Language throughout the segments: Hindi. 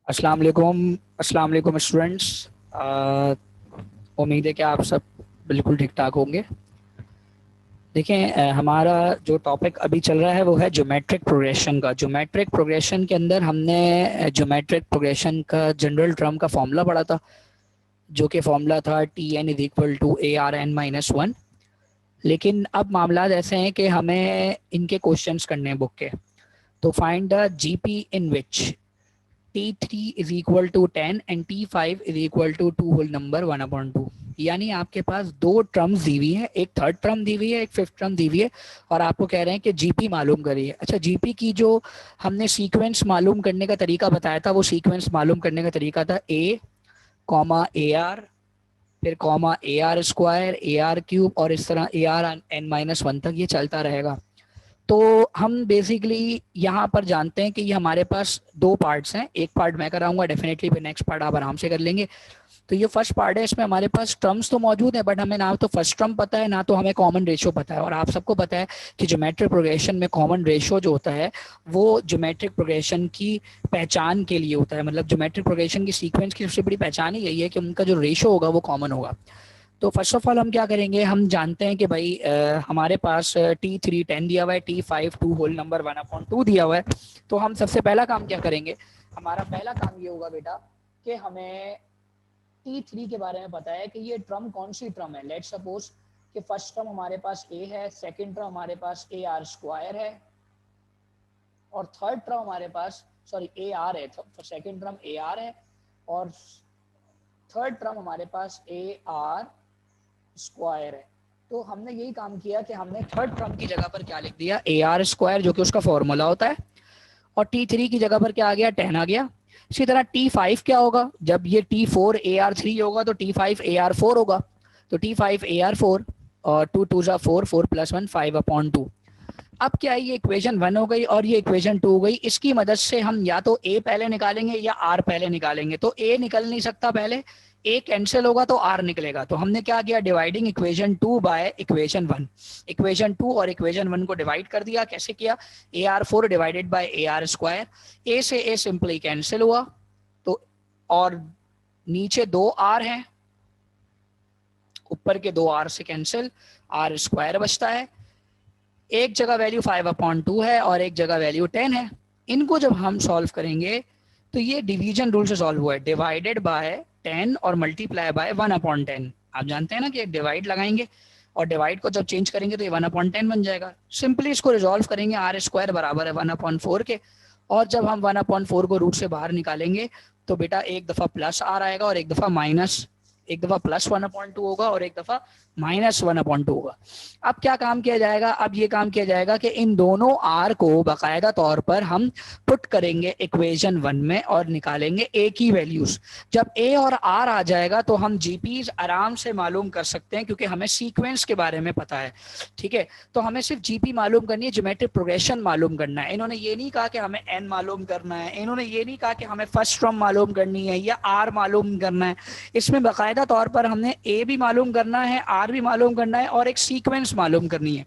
अस्सलाम वालेकुम स्टूडेंट्स। उम्मीद है कि आप सब बिल्कुल ठीक ठाक होंगे। देखें, हमारा जो टॉपिक अभी चल रहा है वो है ज्योमेट्रिक प्रोग्रेशन का। ज्योमेट्रिक प्रोग्रेशन के अंदर हमने ज्योमेट्रिक प्रोग्रेशन का जनरल टर्म का फॉर्मूला पढ़ा था, जो कि फॉर्मूला था T N is equal to A R N minus one. लेकिन अब मामला ऐसे हैं कि हमें इनके क्वेश्चंस करने हैं बुक के। तो find the GP in which T3 is equal to 10 and T5 is equal to 2 whole number 1/2। यानी आपके पास दो टर्म्स दी हुई है, एक थर्ड टर्म दी हुई है, एक फिफ्थ टर्म दी हुई है, और आपको कह रहे हैं कि जीपी मालूम करिए। अच्छा, जीपी की जो हमने सीक्वेंस मालूम करने का तरीका बताया था, वो सीक्वेंस मालूम करने का तरीका था ए कॉमा ए आर, फिर comma A are square, A R cube, और इस तरह A R N minus one तक ये चलता रहेगा। तो हम बेसिकली यहाँ पर जानते हैं कि ये हमारे पास दो पार्ट्स हैं। एक पार्ट मैं कराऊंगा डेफिनेटली, फिर नेक्स्ट पार्ट आप आराम से कर लेंगे। तो ये फर्स्ट पार्ट है, इसमें हमारे पास टर्म्स तो मौजूद है, बट हमें ना तो फर्स्ट टर्म पता है, ना तो हमें कॉमन रेशियो पता है। और आप सबको पता है कि ज्योमेट्रिक प्रोग्रेशन में कॉमन रेशियो जो होता है वो ज्योमेट्रिक प्रोग्रेशन की पहचान के लिए होता है। मतलब ज्योमेट्रिक प्रोग्रेशन की सीक्वेंस की सबसे बड़ी पहचान ही यही है कि उनका जो रेशियो होगा वो कॉमन होगा। तो फर्स्ट ऑफ ऑल हम क्या करेंगे, हम जानते हैं कि भाई हमारे पास T3 10 दिया हुआ है, T5 2 होल नंबर 1/2 दिया हुआ है। तो हम सबसे पहला काम क्या करेंगे, हमारा पहला काम ये होगा बेटा कि हमें T3 के बारे में पता है कि ये टर्म कौन सी टर्म है। लेट्स सपोज कि फर्स्ट टर्म हमारे पास A है, सेकंड टर्म हमारे पास ए आर स्क्वायर है, और थर्ड टर्म हमारे पास सॉरी ए आर है, सेकंड टर्म ए आर है, और थर्ड टर्म हमारे पास ए आर स्क्वायर है। तो हमने यही काम किया कि हमने थर्ड टर्म की जगह पर क्या लिख दिया, ए आर स्क्वायर, जो कि उसका फॉर्मूला होता है, और T3 की जगह पर क्या आ गया, 10 आ गया। इसी तरह T5 क्या होगा, जब ये T4 ए आर थ्री होगा तो T5 ए आर फोर होगा। तो T5 ए आर फोर, और टू टू जा फोर, फोर प्लस वन 5/2। अब क्या है, ये इक्वेशन वन हो गई और ये इक्वेशन टू हो गई। इसकी मदद से हम या तो ए पहले निकालेंगे या आर पहले निकालेंगे। तो ए निकल नहीं सकता पहले, ए कैंसिल होगा तो आर निकलेगा। तो हमने क्या किया, dividing equation two by equation one. Equation two और इक्वेशन वन को डिवाइड कर दिया। कैसे किया, a are four divided by a are square. A से ए सिंपली कैंसिल हुआ, तो और नीचे दो आर है, ऊपर के दो आर से कैंसिल, आर स्क्वायर बचता है। एक जगह वैल्यू 5/2 है और एक जगह वैल्यू 10 है। इनको जब हम सॉल्व करेंगे तो ये डिवीजन रूल से सॉल्व हुआ है, डिवाइडेड बाय 10 और मल्टीप्लाई बाय 1/10। आप जानते हैं ना कि एक डिवाइड लगाएंगे और डिवाइड को जब चेंज करेंगे तो ये 1/10 बन जाएगा। सिंपली इसको रिजॉल्व करेंगे, आर स्क्वायर बराबर है 1/4 के, और जब हम 1/4 को रूट से बाहर निकालेंगे तो बेटा एक दफा प्लस आर आएगा और एक दफा माइनस, एक दफा प्लस 1/2 होगा और एक दफा माइनस 1/2 होगा। अब क्या काम किया जाएगा, अब ये काम किया जाएगा कि इन दोनों आर को बाकायदा तौर पर हम पुट करेंगे इक्वेशन वन में और निकालेंगे ए की वैल्यूज। जब ए और आर आ जाएगा तो हम जीपीज आराम से मालूम कर सकते हैं, क्योंकि हमें सीक्वेंस के बारे में पता है। ठीक है, तो हमें सिर्फ जीपी मालूम करनी है, ज्योमेट्रिक प्रोग्रेशन मालूम करना है। इन्होंने ये नहीं कहा कि हमें एन मालूम करना है, इन्होंने ये नहीं कहा कि हमें फर्स्ट टर्म मालूम करनी है या आर मालूम करना है। इसमें बाकायदा तौर पर हमने ए भी मालूम करना है, आर भी मालूम करना है, और एक सीक्वेंस मालूम करनी है।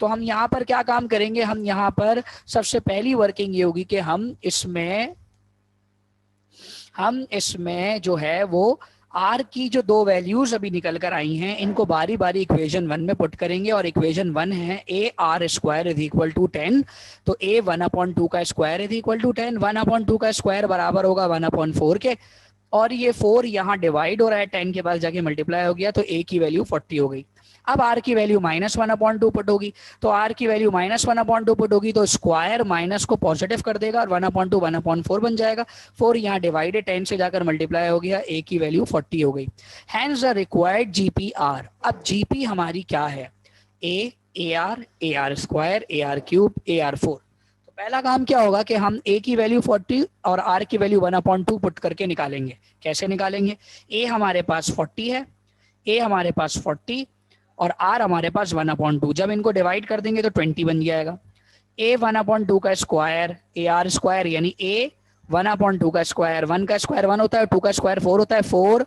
तो हम यहाँ पर क्या काम करेंगे, हम यहाँ पर सबसे पहली वर्किंग ये होगी कि हम इसमें जो है वो आर की जो दो वैल्यूज अभी निकल कर आई हैं, इनको बारी बारी इक्वेशन वन में पुट करेंगे। और इक्वेशन वन है A are square is equal to 10, तो ए 1/2 का स्क्वायर इज इक्वल टू 10, 1/2 का स्क्वायर बराबर होगा 1/4 के, और ये 4 यहाँ डिवाइड हो रहा है, 10 के पास जाके मल्टीप्लाई हो गया, तो ए की वैल्यू 40 हो गई। अब आर की वैल्यू -1/2 पुट होगी, तो आर की वैल्यू -1/2 पुट होगी तो स्क्वायर माइनस को पॉजिटिव कर देगा और 1/2 1/4 बन जाएगा। 4 यहाँ डिवाइड है, 10 से जाकर मल्टीप्लाई हो गया, ए की वैल्यू 40 हो गई। Hence the required GP are. अब जीपी हमारी क्या है, A are square, A R cube, A are four. पहला काम क्या होगा कि हम ए की वैल्यू 40 और आर की वैल्यू 1/2 पुट करके निकालेंगे। कैसे निकालेंगे, ए हमारे पास 40 है, ए हमारे पास 40 और आर हमारे पास 1/2। जब इनको डिवाइड कर देंगे तो 20 बन जाएगा। ए 1/2 का स्क्वायर, ए आर स्क्वायर, यानी ए 1/2 का स्क्वायर, 1 का स्क्वायर 1 होता है, 2 का स्क्वायर 4 होता है, 4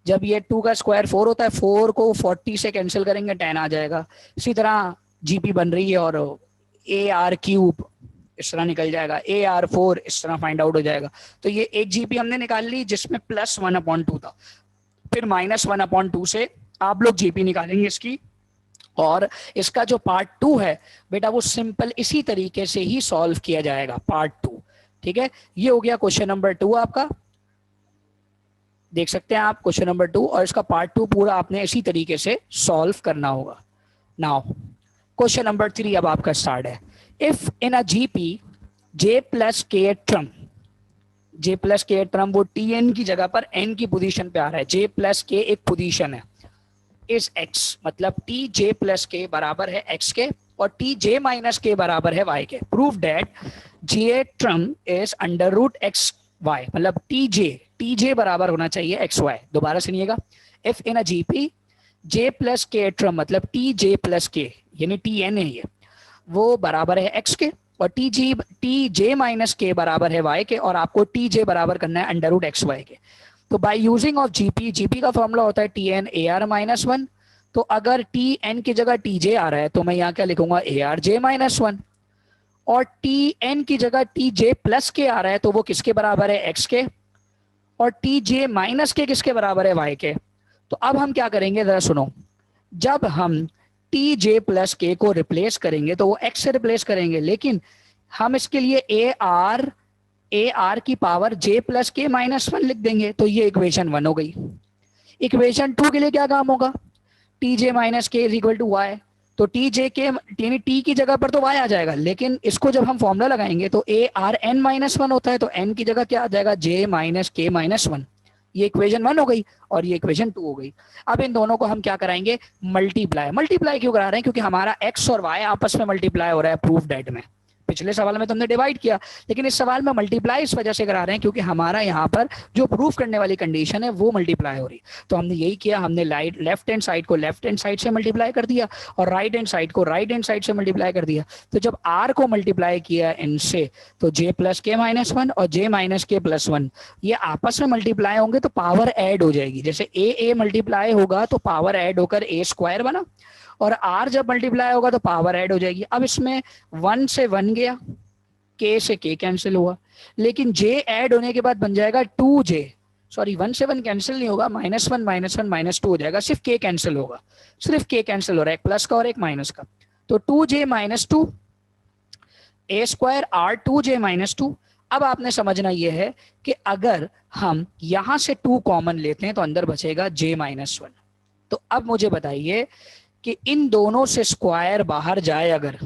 जब ये 2 का स्क्वायर 4 होता है, 4 को 40 से कैंसिल करेंगे 10 आ जाएगा। इसी तरह जीपी बन रही है। और ए आर क्यूब इस तरह निकल जाएगा, AR4 इस तरह फाइंड आउट हो जाएगा। तो ये एक जीपी हमने निकाल ली जिसमें +1/2 था, फिर -1/2 से आप लोग जीपी निकालेंगे इसकी, और इसका जो पार्ट 2 है बेटा वो सिंपल इसी तरीके से ही सॉल्व किया जाएगा, पार्ट 2। ठीक है, ये हो गया क्वेश्चन नंबर 2 आपका, देख सकते हैं आप क्वेश्चन नंबर 2, और इसका पार्ट 2 पूरा आपने इसी तरीके से सॉल्व करना होगा। नाउ क्वेश्चन नंबर 3 अब आपका स्टार्ट है। If in a GP J plus K term, J plus K term वो Tn की जगह पर n की पोजीशन पे आ रहा है, J प्लस के एक पोजीशन है, इस x मतलब Tj प्लस के बराबर है x के और Tj माइनस के बराबर है y के। Prove that J term is under root X Y, मतलब Tj बराबर होना चाहिए एक्स वाई। दोबारा सुनिएगा, if in a GP J plus K term मतलब Tj प्लस के यानी Tn है ये, वो बराबर है x के, और Tj माइनस के बराबर है y के, और आपको Tj बराबर करना है अंडर रूट एक्स वाई के। तो बाय यूजिंग ऑफ जीपी का फॉर्मूला होता है Tn AR-1। तो अगर Tn की जगह Tj आ रहा है तो मैं यहाँ क्या लिखूंगा ARj-1, और Tn की जगह Tj प्लस के आ रहा है तो वो किसके बराबर है x के, और Tj माइनस के किसके बराबर है y के। तो अब हम क्या करेंगे जरा सुनो, जब हम Tj प्लस के को रिप्लेस करेंगे तो वो x से रिप्लेस करेंगे, लेकिन हम इसके लिए AR की पावर J प्लस के -1 लिख देंगे, तो ये इक्वेशन 1 हो गई। इक्वेशन 2 के लिए क्या काम होगा, Tj माइनस के इज इक्वल टू वाई, तो Tj के यानी T की जगह पर तो y आ जाएगा, लेकिन इसको जब हम फॉर्मूला लगाएंगे तो ARn-1 होता है, तो n की जगह क्या आ जाएगा J माइनस के -1। ये इक्वेशन 1 हो गई और ये इक्वेशन 2 हो गई। अब इन दोनों को हम क्या कराएंगे, मल्टीप्लाई क्यों करा रहे हैं, क्योंकि हमारा x और y आपस में मल्टीप्लाई हो रहा है प्रूफ डेट में। पिछले सवाल में तो हमने डिवाइड किया, लेकिन इस सवाल में मल्टीप्लाई इस वजह से करा रहे हैं क्योंकि हमारा यहाँ पर जो प्रूफ करने वाली कंडीशन है वो मल्टीप्लाई हो रही। तो हमने यही किया, हमने लेफ्ट हैंड साइड को लेफ्ट हैंड साइड से मल्टीप्लाई कर दिया और राइट हैंड साइड को राइट हैंड साइड से मल्टीप्लाई कर दिया। तो जब r को मल्टीप्लाई किया इनसे तो j प्लस के -1 और j माइनस के +1 ये आपस में मल्टीप्लाई होंगे तो पावर ऐड हो जाएगी। जैसे a मल्टीप्लाई होगा तो पावर ऐड होकर a² बना, और r जब मल्टीप्लाई होगा तो पावर ऐड हो जाएगी। अब इसमें 1 से 1 गया, k से k कैंसिल हुआ, लेकिन j ऐड होने के बाद बन जाएगा 2j, सॉरी 1 से 1 कैंसिल नहीं होगा, -1 -1 -2 हो जाएगा, सिर्फ k कैंसिल होगा, सिर्फ k कैंसिल हो रहा है, एक प्लस का और एक माइनस का। तो 2j -2 a² r2j -2। अब आपने समझना यह है कि अगर हम यहां से 2 कॉमन लेते हैं तो अंदर बचेगा j -1। तो अब मुझे बताइए कि इन दोनों से स्क्वायर बाहर जाए अगर,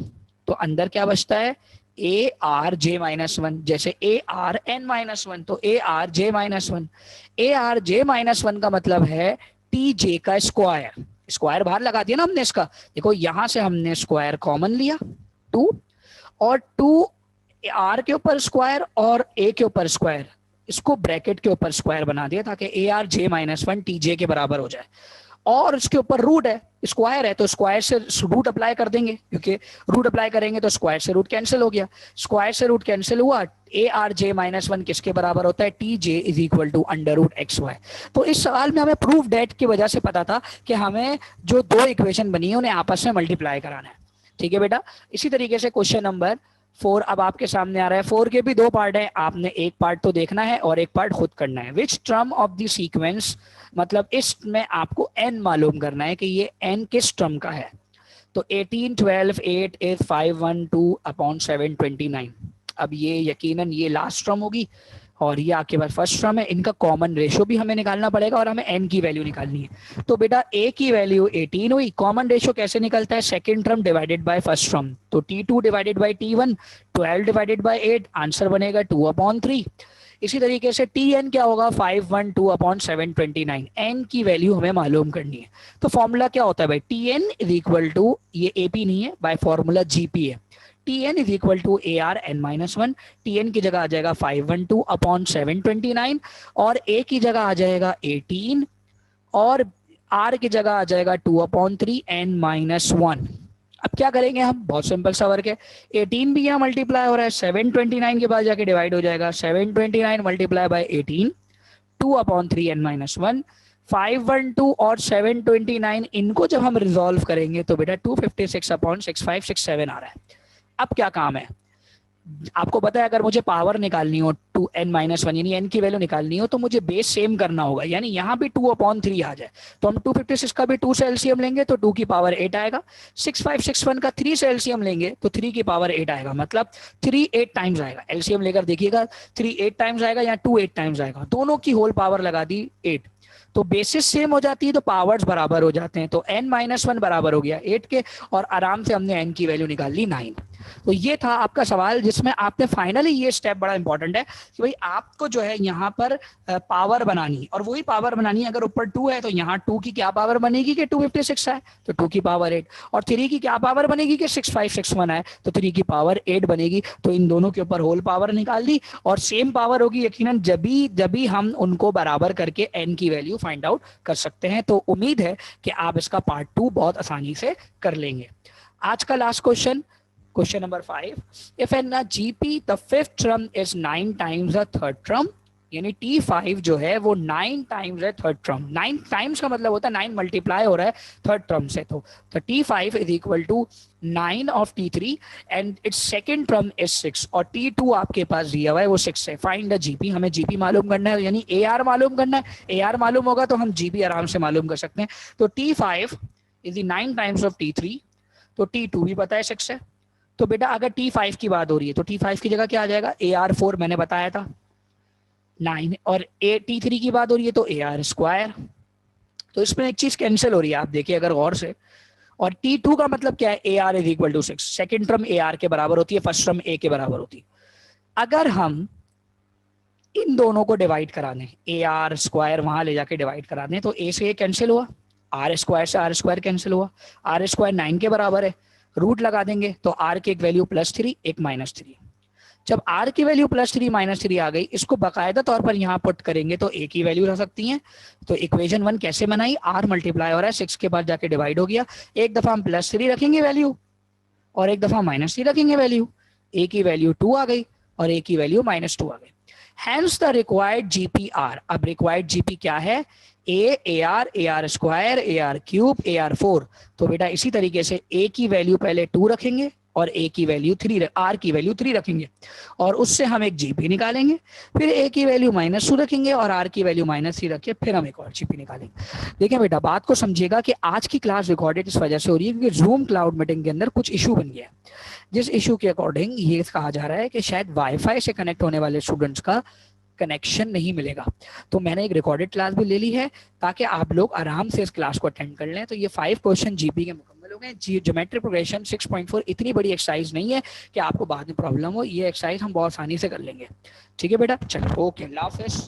तो अंदर क्या बचता है ARj-1, जैसे ARn-1 तो ARj-1। ARj-1 का मतलब है Tj का स्क्वायर, स्क्वायर बाहर लगा दिया ना हमने इसका, देखो यहां से हमने स्क्वायर कॉमन लिया 2, और 2 r के ऊपर स्क्वायर और a के ऊपर स्क्वायर, इसको ब्रैकेट के ऊपर स्क्वायर बना दिया ताकि ARj-1 Tj के बराबर हो जाए, और इसके ऊपर रूट है, स्क्वायर है तो स्क्वायर से रूट अप्लाई कर देंगे, क्योंकि रूट अप्लाई करेंगे तो स्क्वायर से रूट कैंसिल हो गया, स्क्वायर से रूट कैंसिल हुआ, ARj-1 किसके बराबर होता है Tj is equal to under root X Y. तो इस सवाल में हमें प्रूफ डेट की वजह से पता था कि हमें जो 2 इक्वेशन बनी है उन्हें आपस में मल्टीप्लाई कराना है। ठीक है बेटा, इसी तरीके से क्वेश्चन नंबर 4 अब आपके सामने आ रहा है। 4 के भी 2 पार्ट है, आपने एक पार्ट तो देखना है और एक पार्ट खुद करना है। Which term of the sequence, मतलब इसमें आपको n मालूम करना है कि ये n किस टर्म का है। तो 18 12 8 is 512/729। अब ये यकीनन ये लास्ट टर्म होगी और ये आपके पास फर्स्ट टर्म है, इनका कॉमन रेशियो भी हमें निकालना पड़ेगा और हमें n की वैल्यू निकालनी है। तो बेटा a की वैल्यू 18 हुई, कॉमन रेशियो कैसे निकलता है, second term divided by first term, तो t2 divided by t1, 12 divided by 8, answer बनेगा 2/3। इसी तरीके से Tn क्या होगा 512/729, n की वैल्यू हमें मालूम करनी है। तो फॉर्मूला क्या होता है भाई, Tn इज इक्वल टू, ये AP नहीं है, बाय फॉर्मूला GP है, Tn is equal to ARn-1, Tn की जगह आ जाएगा 512/729 और a की जगह आ जाएगा 18 और r की जगह आ जाएगा 2/3 n-1। अब क्या करेंगे हम, बहुत सिंपल सा वर्क है, 18 भी यहाँ मल्टीप्लाई हो रहा है, 729 के बाद जाके डिवाइड हो जाएगा, 729 मल्टीप्लाई बाय 18, 2/3 n-1, 512 और 729, इनको जब हम रिजॉल्व करेंगे तो बेटा 256/6567 आ रहा है। अब क्या काम है, आपको पता है अगर मुझे पावर निकालनी हो 2n-1 यानी n की वैल्यू निकालनी हो तो मुझे बेस सेम करना होगा, यानी यहाँ भी 2/3 आ जाए तो हम 256 का भी 2 से एलसीएम लेंगे तो 2 की पावर 8 आएगा, 6561 का 3 से एलसीएम लेंगे तो 3 की पावर 8 आएगा, मतलब 3 8 टाइम्स आएगा। एलसीएम लेकर देखिएगा 3 8 टाइम्स आएगा या 2 8 टाइम्स आएगा, दोनों की होल पावर लगा दी 8, तो बेसिस सेम हो जाती है तो पावर्स बराबर हो जाते हैं, तो n-1 बराबर हो गया 8 के, और आराम से हमने n की वैल्यू निकाल ली 9। तो ये था आपका सवाल जिसमें आपने फाइनली ये स्टेप बड़ा इंपॉर्टेंट है कि भाई आपको जो है यहाँ पर पावर बनानी, और वही पावर बनानी है, अगर ऊपर 2 है तो यहाँ 2 की क्या पावर बनेगी कि 256 है तो 2 की पावर 8, और 3 की क्या पावर बनेगी कि 6561 है तो 3 की पावर 8 बनेगी। तो इन दोनों के ऊपर होल पावर निकाल दी, और सेम पावर होगी यकीनन जब भी हम उनको बराबर करके n की वैल्यू फाइंड आउट कर सकते हैं। तो उम्मीद है कि आप इसका पार्ट 2 बहुत आसानी से कर लेंगे। आज का last question number 5, if an GP the fifth term is 9 times the third term, यानी T5 जो है वो 9 टाइम्स है थर्ड टर्म, 9 टाइम्स का मतलब होता है 9 मल्टीप्लाई हो रहा है थर्ड टर्म से, तो T5 is equal to 9 of T3 and its second term is 6, और T2 आपके पास दिया हुआ है वो 6 है। फाइंड द जीपी, हमें जीपी मालूम करना है, यानी AR मालूम करना है, AR मालूम होगा तो हम जीपी आराम से मालूम कर सकते हैं। तो T5 is the 9 times of T3, तो T2 भी पता है 6 है, तो बेटा अगर T5 की बात हो रही है तो T5 की जगह क्या आ जाएगा, AR4 मैंने बताया था 9, और T3 की बात हो रही है तो AR स्क्वायर, तो इसमें एक चीज कैंसिल हो रही है आप देखिए अगर गौर से, और T2 का मतलब क्या है, AR is equal to 6, second term AR के बराबर होती है, फर्स्ट टर्म A के बराबर होती है। अगर हम इन दोनों को डिवाइड करा दें, AR स्क्वायर वहां ले जाके डिवाइड करा दें, तो A से ये कैंसिल हुआ, R स्क्वायर से R स्क्वायर कैंसिल हुआ, R स्क्वायर 9 के बराबर है, रूट लगा देंगे तो R की एक वैल्यू +3 एक -3, जब R की वैल्यू +3 -3 आ गई, इसको बाकायदा तौर पर यहाँ पुट करेंगे तो A की वैल्यू रह सकती है। तो इक्वेशन 1 कैसे बनाई, R मल्टीप्लाई हो रहा है 6 के बाद जाके डिवाइड हो गया, एक दफा हम +3 रखेंगे वैल्यू और एक दफा -3 रखेंगे वैल्यू, A की वैल्यू 2 आ गई और A की वैल्यू -2 आ गई। Hence the required GPR, अब रिक्वायर्ड जीपी क्या है, AR square, AR cube, AR4। तो बेटा इसी तरीके से A की वैल्यू पहले 2 रखेंगे और A की वैल्यू 3, R की वैल्यू 3 रखेंगे, और उससे हम एक जीपी निकालेंगे, फिर A की वैल्यू -2 रखेंगे और R की वैल्यू -3 रख के फिर हम एक और जीपी निकालेंगे। देखिए बेटा बात को समझिएगा कि आज की क्लास रिकॉर्डेड इस वजह से हो रही है क्योंकि जूम क्लाउड मीटिंग के अंदर कुछ इशू बन गया है, जिस इशू के अकॉर्डिंग ये कहा जा रहा है कि शायद वाईफाई से कनेक्ट होने वाले स्टूडेंट्स का कनेक्शन नहीं मिलेगा। तो मैंने एक रिकॉर्डेड क्लास भी ले ली है ताकि आप लोग आराम से इस क्लास को अटेंड कर लें। तो ये 5 क्वेश्चन जीपी के मुकम्मल हो गए। ज्योमेट्रिक प्रोग्रेशन 6.4 इतनी बड़ी एक्सरसाइज नहीं है कि आपको बाद में प्रॉब्लम हो, ये एक्सरसाइज हम बहुत आसानी से कर लेंगे। ठीक है बेटा, चलो ओके, अल्लाह हाफिज़।